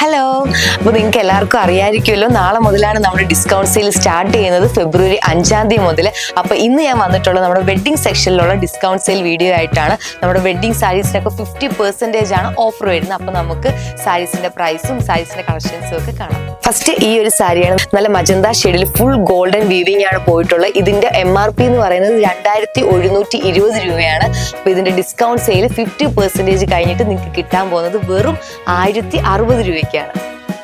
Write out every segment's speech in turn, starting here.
Hello, അപ്പോൾ നിങ്ങൾക്ക് എല്ലാവർക്കും അറിയാമായിരിക്കുമല്ലോ, നാളെ മുതലാണ് നമ്മുടെ ഡിസ്കൗണ്ട് സെയിൽ സ്റ്റാർട്ട് ചെയ്യുന്നത്, ഫെബ്രുവരി 5-ാം തീയതി മുതൽ. അപ്പോൾ ഇന്ന് ഞാൻ വന്നിട്ടുള്ളത് നമ്മുടെ വെഡ്ഡിംഗ് സെക്ഷനിലുള്ള ഡിസ്കൗണ്ട് സെയിൽ വീഡിയോ ആയിട്ടാണ്. നമ്മുടെ വെഡ്ഡിംഗ് സാരീസിനൊക്കെ 50% ആണ് ഓഫർ വരുന്നത്. അപ്പോൾ നമുക്ക് സാരീസിന്റെ പ്രൈസും സാരീസിന്റെ കളക്ഷൻസും ഒക്കെ കാണാം. ഫസ്റ്റ് ഈ ഒരു സാരിയാണ്, നല്ല മജന്ത ഷെയ്ഡിൽ ഫുൾ ഗോൾഡൻ വീവിംഗ് ആണ് പോയിട്ടുള്ളത്. ഇതിന്റെ MRP എന്ന് പറയുന്നത് 2120 രൂപയാണ്. അപ്പോൾ ഇതിന്റെ ഡിസ്കൗണ്ട് സെയിൽ 50% കഴിഞ്ഞിട്ട് നിങ്ങൾക്ക് കിട്ടാൻ പോകുന്നത് വെറും 1060 രൂപയ്ക്കാണ്.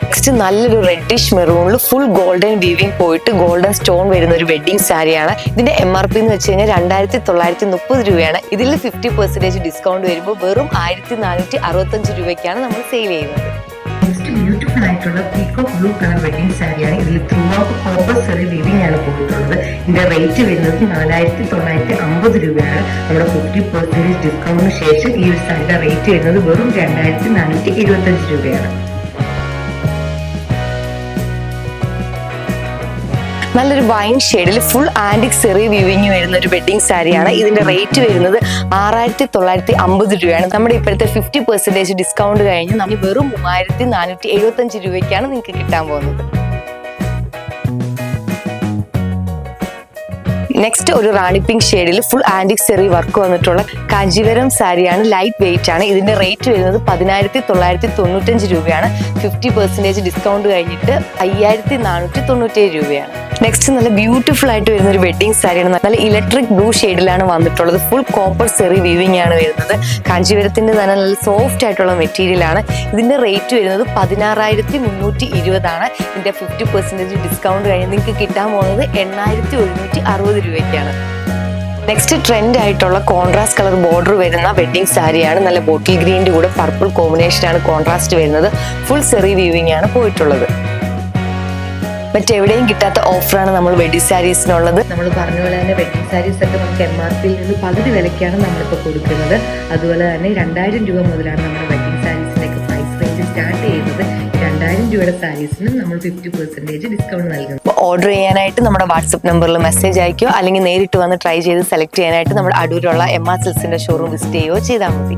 നെക്സ്റ്റ് നല്ലൊരു റെഡിഷ് മെറൂണിൽ ഫുൾ ഗോൾഡൻ വീവിംഗ് പോയിട്ട് ഗോൾഡൻ സ്റ്റോൺ വരുന്ന ഒരു വെഡ്ഡിംഗ് സാരിയാണ്. ഇതിന്റെ MRP എന്ന് വെച്ച് കഴിഞ്ഞാൽ 2930 രൂപയാണ്. ഇതിൽ 50% ഡിസ്കൗണ്ട് വരുമ്പോൾ വെറും 1465 രൂപയ്ക്കാണ് നമ്മൾ സെയിൽ ചെയ്യുന്നത്. നെക്സ്റ്റ് ബ്യൂട്ടിഫുൾ ആയിട്ടുള്ള പീകോക്ക് ബ്ലൂ കളർ വെഡിങ് സാരിയാണ്. ഇതിൽ ത്രൂ ഔട്ട് കോപ്പർ സെറി വീവിംഗ് ആണ് പോയിട്ടുള്ളത്. ഇതിന്റെ റേറ്റ് വരുന്നത് 4950 രൂപയാണ്. നമ്മുടെ 50% ഡിസ്കൗണ്ടിന് ശേഷം ഈ ഒരു സാരിയുടെ റേറ്റ് വരുന്നത് വെറും 2475 രൂപയാണ്. നല്ലൊരു വൈൻ ഷെയ്ഡിൽ ഫുൾ ആന്റിക് സെറി വീവിംഗ് വരുന്ന ഒരു വെഡ്ഡിംഗ് സാരിയാണ്. ഇതിന്റെ റേറ്റ് വരുന്നത് 6950 രൂപയാണ്. നമ്മുടെ ഇപ്പോഴത്തെ 50% ഡിസ്കൗണ്ട് കഴിഞ്ഞ് നമ്മൾ വെറും 3475 രൂപയ്ക്കാണ് നിങ്ങൾക്ക് കിട്ടാൻ പോകുന്നത്. നെക്സ്റ്റ് ഒരു റാണി പിങ്ക് ഷെയ്ഡിൽ ഫുൾ ആന്റിക് സെറി വർക്ക് വന്നിട്ടുള്ള കാഞ്ചീവരം സാരിയാണ്. ലൈറ്റ് വെയിറ്റ് ആണ്. ഇതിന്റെ റേറ്റ് വരുന്നത് 10995 രൂപയാണ്. 50% ഡിസ്കൗണ്ട് കഴിഞ്ഞിട്ട് 5497 രൂപയാണ്. നെക്സ്റ്റ് നല്ല ബ്യൂട്ടിഫുൾ ആയിട്ട് വരുന്ന ഒരു വെഡ്ഡിംഗ് സാരിയാണ്. നല്ല ഇലക്ട്രിക് ബ്ലൂ ഷെയ്ഡിലാണ് വന്നിട്ടുള്ളത്. ഫുൾ കോപ്പർ സെറി വീവിംഗ് ആണ് വരുന്നത്. കാഞ്ചീവരത്തിന്റെ തന്നെ നല്ല സോഫ്റ്റ് ആയിട്ടുള്ള മെറ്റീരിയൽ ആണ്. ഇതിന്റെ റേറ്റ് വരുന്നത് 16320 ആണ്. ഇതിന്റെ 50% ഡിസ്കൗണ്ട് കഴിഞ്ഞ് നിങ്ങൾക്ക് കിട്ടാൻ പോകുന്നത് 8160 രൂപയ്ക്കാണ്. നെക്സ്റ്റ് ട്രെൻഡ് ആയിട്ടുള്ള കോൺട്രാസ്റ്റ് കളർ ബോർഡർ വരുന്ന വെഡ്ഡിംഗ് സാരിയാണ്. നല്ല ബോട്ടിൽ ഗ്രീനിന്റെ കൂടെ പർപ്പിൾ കോമ്പിനേഷൻ ആണ് കോൺട്രാസ്റ്റ് വരുന്നത്. ഫുൾ സെറി വീവിംഗ് ആണ് പോയിട്ടുള്ളത്. മറ്റെവിടെയും കിട്ടാത്ത ഓഫറാണ് നമ്മൾ വെഡ്ഡിംഗ് സാരീസിനുള്ളത്. നമ്മൾ പറഞ്ഞ പോലെ തന്നെ വെഡ്ഡിംഗ് സാരീസ് ഒക്കെ നമുക്ക് MRPയിൽ നിന്ന് പകുതി വിലയ്ക്കാണ് നമ്മളിപ്പോൾ കൊടുക്കുന്നത്. അതുപോലെ തന്നെ 2000 രൂപ മുതലാണ് നമ്മുടെ വെഡ്ഡിംഗ് സാരീസിന്റെ ഒക്കെ പ്രൈസ് റേഞ്ച് സ്റ്റാർട്ട് ചെയ്യുന്നത്. 2000 രൂപയുടെ സാരീസിന് നമ്മൾ 50% ഡിസ്കൗണ്ട് നൽകുന്നു. ഓർഡർ ചെയ്യാനായിട്ട് നമ്മുടെ വാട്സപ്പ് നമ്പറിൽ മെസ്സേജ് അയക്കുകയോ അല്ലെങ്കിൽ നേരിട്ട് വന്ന് ട്രൈ ചെയ്ത് സെലക്ട് ചെയ്യാനായിട്ട് നമ്മുടെ അടൂരുള്ള MR സിൽക്സിന്റെ ഷോറൂം വിസിറ്റ് ചെയ്യുകയോ ചെയ്താൽ മതി.